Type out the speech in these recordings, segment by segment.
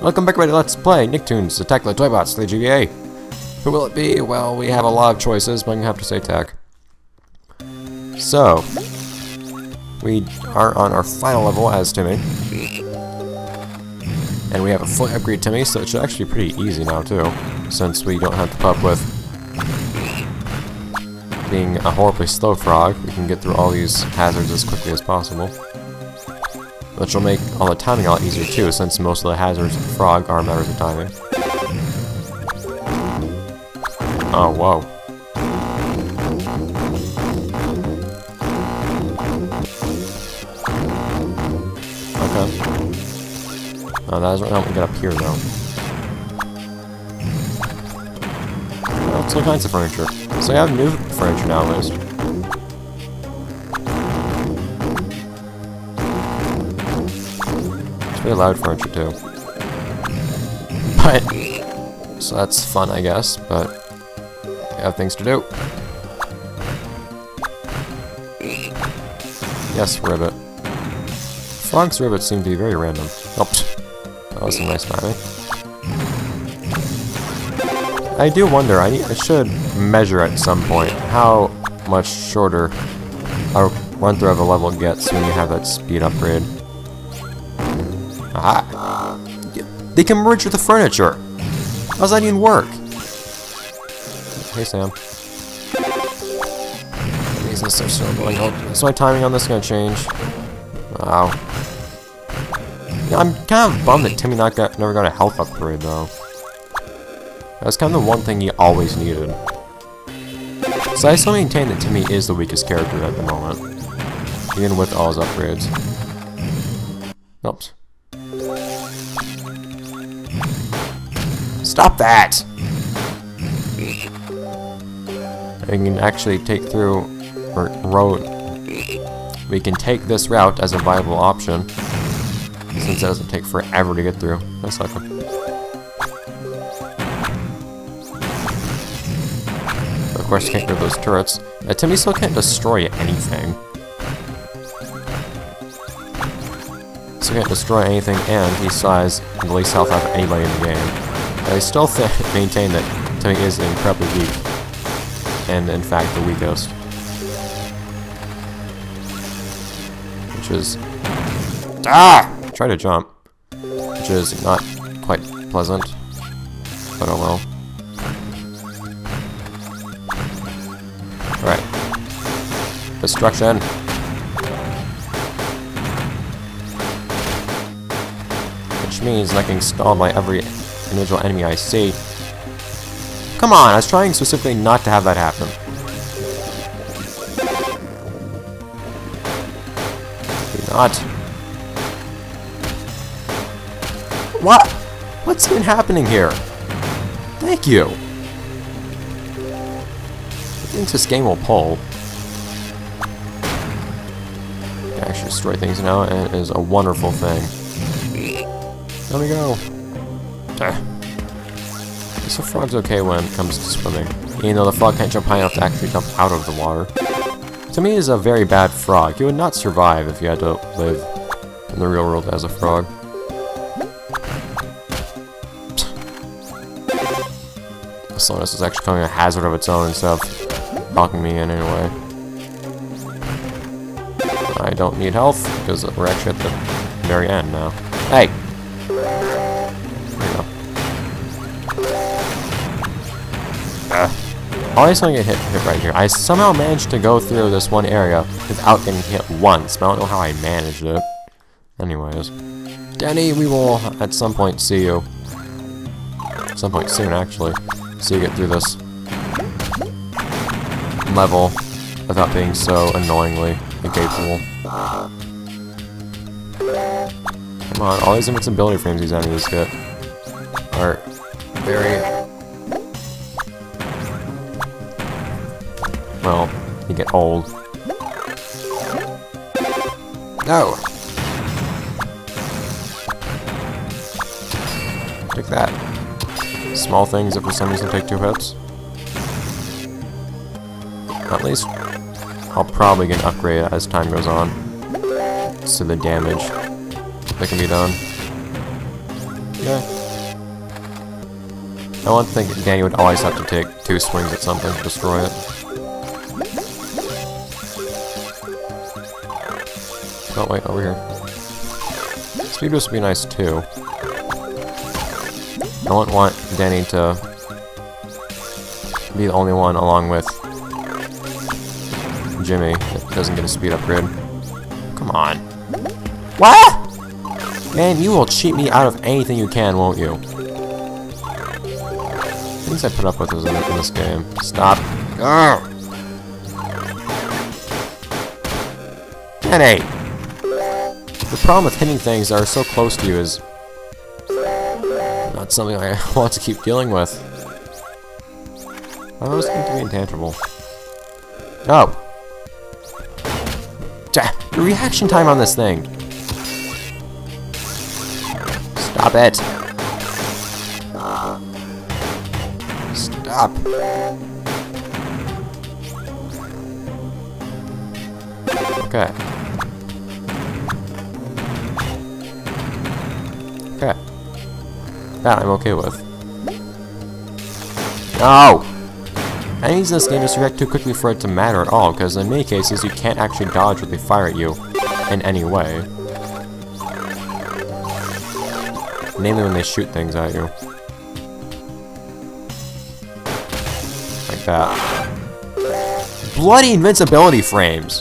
Welcome back everybody, let's play Nicktoons Attack the Toybots, the GBA. Who will it be? Well, we have a lot of choices, but I'm gonna have to say Tech. So, we are on our final level as Timmy. And we have a fully upgrade Timmy, so it should actually be pretty easy now too, since we don't have to put up with being a horribly slow frog. We can get through all these hazards as quickly as possible. Which will make all the timing a lot easier too, since most of the hazards of frog are matters of timing. Oh, whoa. Okay. Oh, that doesn't help me get up here though. Well, it's all kinds of furniture. So I have new furniture now at least. Pretty loud furniture too. But so that's fun, I guess, but we have things to do. Yes, ribbit. Frog's ribbits seem to be very random. Oh, that was some nice timing. I do wonder, I should measure at some point how much shorter a run through of a level gets when you have that speed upgrade. Ah, they can merge with the furniture. How does that even work? Hey Sam. These are so annoying. Is my timing on this gonna change? Wow. Yeah, I'm kind of bummed that Timmy never got a health upgrade though. That's kind of the one thing he always needed. So I still maintain that Timmy is the weakest character at the moment, even with all his upgrades. Oops. Stop that! We can actually take through we can take this route as a viable option, since it doesn't take forever to get through. That's like of course, you can't get those turrets. Timmy still can't destroy anything. So he can't destroy anything, and he still has the least health out of anybody in the game. I still maintain that Timmy is incredibly weak, and in fact the weakest. Which is... Ah! Try to jump. Which is not quite pleasant, but oh well. Alright. Destruction! Which means not getting stalled by every individual enemy I see. Come on, I was trying specifically not to have that happen. Do not. What? What's even happening here? Thank you. I think this game will pull. I can actually destroy things now, and it is a wonderful thing. There we go. So frog's okay when it comes to swimming, even though the frog can't jump high enough to actually jump out of the water. Timmy is a very bad frog. He would not survive if he had to live in the real world as a frog. The slowness is actually becoming a hazard of its own instead of knocking me in anyway. I don't need health because we're actually at the very end now. Hey! Always want to get hit right here. I somehow managed to go through this one area without getting hit once, but I don't know how I managed it. Anyways. Danny, we will at some point see you. At some point soon, actually. See you get through this level without being so annoyingly incapable. Come on, all these invincibility frames these enemies get are very... well, you get old. No! Take that. Small things that for some reason take 2 hits. At least I'll probably get an upgrade as time goes on. So the damage that can be done. Yeah. I want to think Danny would always have to take 2 swings at something to destroy it. Oh wait, over here. Speed boost would be nice too. I wouldn't want Danny to be the only one along with Jimmy that doesn't get a speed upgrade. Come on. What? Man, you will cheat me out of anything you can, won't you? Things I put up with is in this game. Stop. Ugh. Danny! The problem with hitting things that are so close to you is not something I want to keep dealing with. I was going to be intangible. No! The reaction time on this thing! Stop it! Stop! Okay. Okay. That I'm okay with. No! Enemies in this game just react too quickly for it to matter at all, because in many cases you can't actually dodge when they fire at you in any way. Namely when they shoot things at you. Like that. Bloody invincibility frames!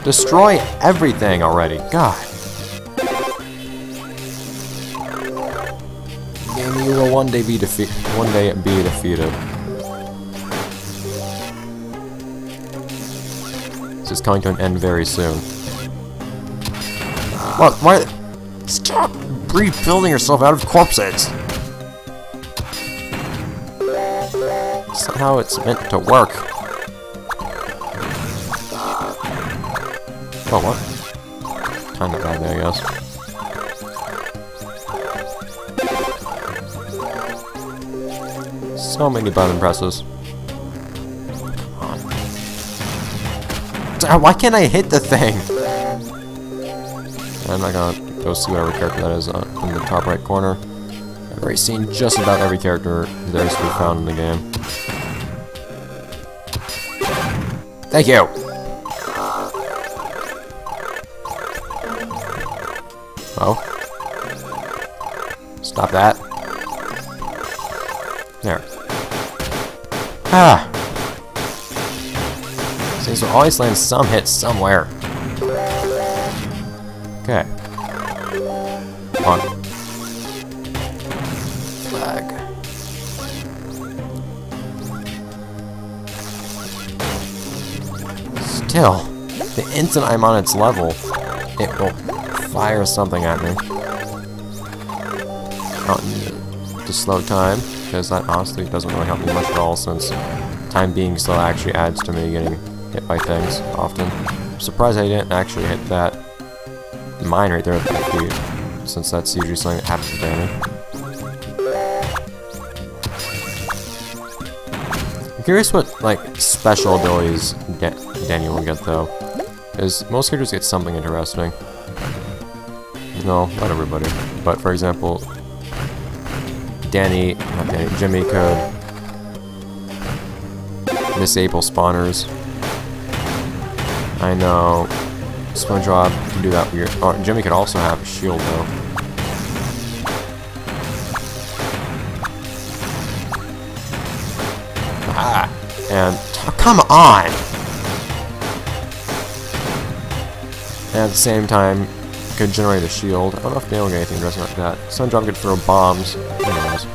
Destroy everything already, God. Game, you will one day be defeated. This is coming to an end very soon. What? Why? Stop rebuilding yourself out of corpses! That's not how it's meant to work. Oh, what? Time that bad, I guess. So many button presses. Come on. Why can't I hit the thing? I'm not gonna go see whatever character that is in the top right corner. I've already seen just about every character there is to be found in the game. Thank you! Oh. Stop that. There. Ah! Seems to always land some hits somewhere. Okay. Come on. Flag. Still, the instant I'm on its level, it will fire something at me. Not to slow time, because that honestly doesn't really help me much at all, since time being slow actually adds to me getting hit by things often. I'm surprised I didn't actually hit that mine right there at 5 feet, since that's usually something that happens to Danny. I'm curious what, like, special abilities Danny will get, though. Because most characters get something interesting. No, not everybody. But, for example, Jimmy could disable spawners. I know SpongeBob can do that weird. Oh, Jimmy could also have a shield, though. Ah! And come on! And at the same time, could generate a shield. I don't know if Dale will get anything interesting like that. SpongeBob could throw bombs. Anyways.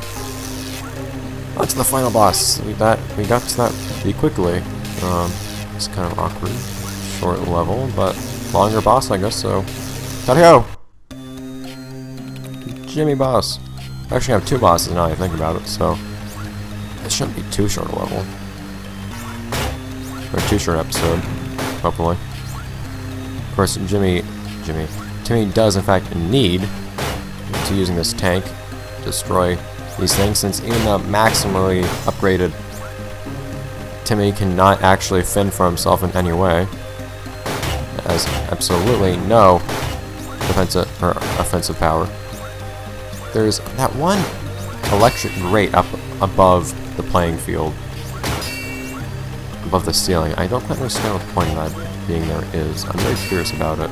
On to the final boss. We got to that pretty quickly. It's kind of awkward. Short level, but longer boss, I guess so. Tadeo! Jimmy boss. I actually have 2 bosses now I think about it, so it shouldn't be too short a level. Or too short episode, hopefully. Of course, Timmy does in fact need to using this tank to destroy these things, since even the maximally upgraded Timmy cannot actually fend for himself in any way. Has absolutely no defensive or offensive power. There's that one electric grate up above the playing field, above the ceiling. I don't quite understand what the point of that being there is. I'm very curious about it.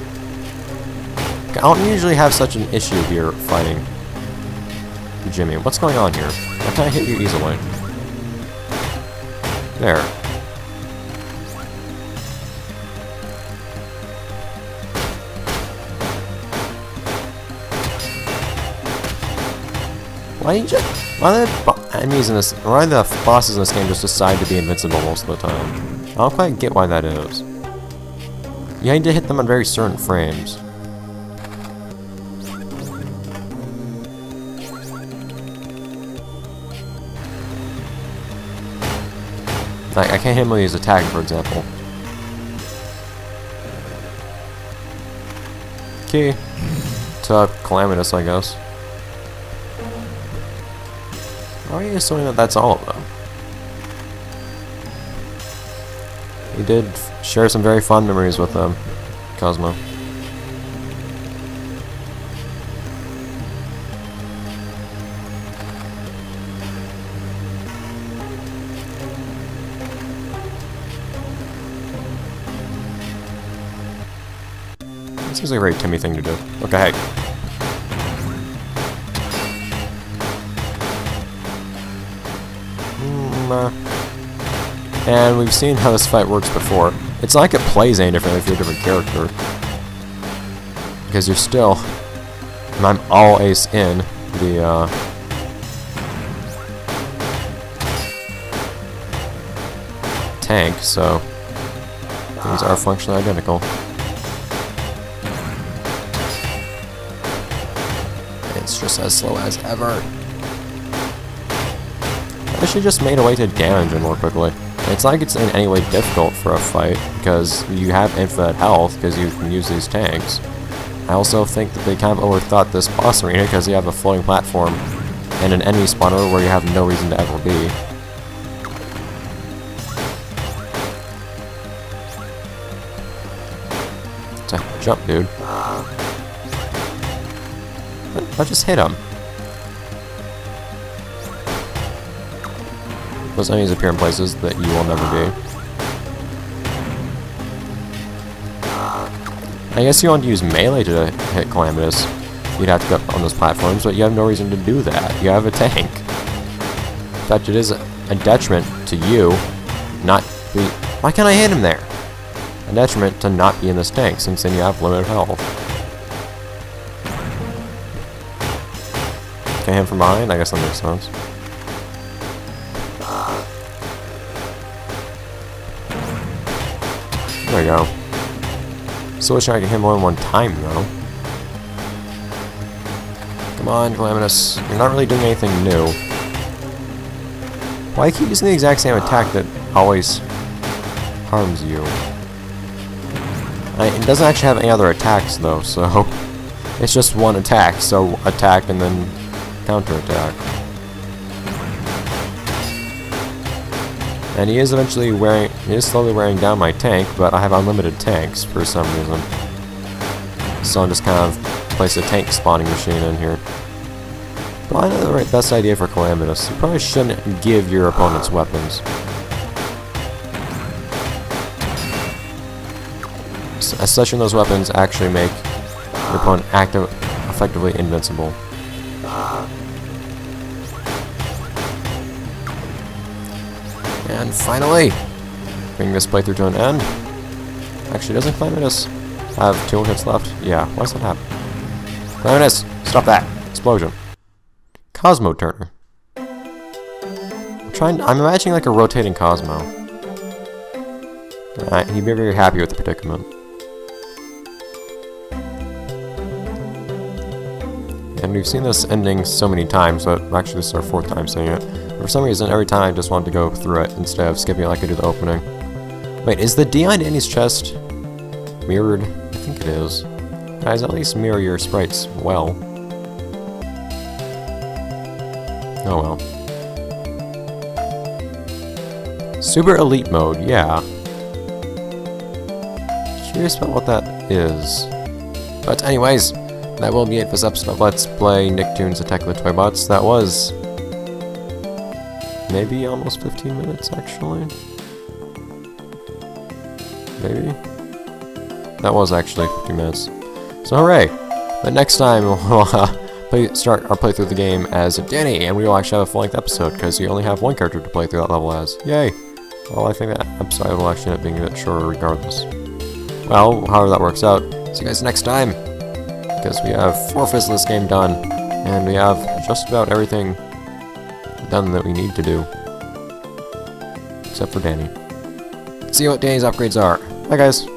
I don't usually have such an issue here fighting Jimmy. What's going on here? Why can't I hit you easily? There. Why the enemies in this, why the bosses in this game just decide to be invincible most of the time? I don't quite get why that is. You need to hit them on very certain frames. Like, I can't handle his attack, for example. Key to Calamitous, I guess. Why are you assuming that that's all of them? You did share some very fond memories with them, Cosmo. This seems like a very Timmy thing to do. Okay, hey. And we've seen how this fight works before. It's not like it plays any differently if you're a different character. Because you're still... And I'm always in the, tank, so... Things are functionally identical. It's just as slow as ever. I should just made a way to damage him more quickly. It's not like it's in any way difficult for a fight, because you have infinite health, because you can use these tanks. I also think that they kind of overthought this boss arena, because you have a floating platform and an enemy spawner where you have no reason to ever be. Jump, dude. I just hit him. Those enemies appear in places that you will never be. I guess you want to use melee to hit Calamitous. You'd have to go up on those platforms, but you have no reason to do that. You have a tank. In fact, it is a detriment to you not be... Why can't I hit him there? A detriment to not be in this tank, since then you have limited health. Can I hit him from behind? I guess that makes sense. There we go. Still wish I could hit him more than one time, though. Come on, Calamitous. You're not really doing anything new. Why keep using the exact same attack that always harms you? It doesn't actually have any other attacks, though, so... It's just one attack, so attack and then counter-attack. And he is slowly wearing down my tank, but I have unlimited tanks for some reason. So I'm just kind of place a tank spawning machine in here. Probably not the best idea for Calamitous. You probably shouldn't give your opponents weapons. Such those weapons actually make your opponent effectively invincible. And finally, bring this playthrough to an end. Actually, doesn't Calamitous have 2 hits left? Yeah, why does that happen? Calamitous, stop that! Explosion. Cosmo Turner. I'm imagining like a rotating Cosmo. Alright, he'd be very happy with the predicament. And we've seen this ending so many times, but actually this is our 4th time seeing it. For some reason, every time I just wanted to go through it instead of skipping it like I do the opening. Wait, is the D on Danny's chest mirrored? I think it is. Guys, at least mirror your sprites well. Oh well. Super Elite Mode, yeah. Curious about what that is. But anyways, that will be it for this episode of Let's Play Nicktoons Attack of the Toybots. That was maybe almost 15 minutes, actually. Maybe? That was actually 15 minutes. So hooray! But next time we'll start our playthrough of the game as Danny, and we will actually have a full-length episode, because you only have one character to play through that level as. Yay! Well, I think that episode will actually end up being a bit shorter regardless. Well, however that works out, see you guys next time! Because we have 4/5 of this game done, and we have just about everything done that we need to do. Except for Danny. See what Danny's upgrades are. Bye guys!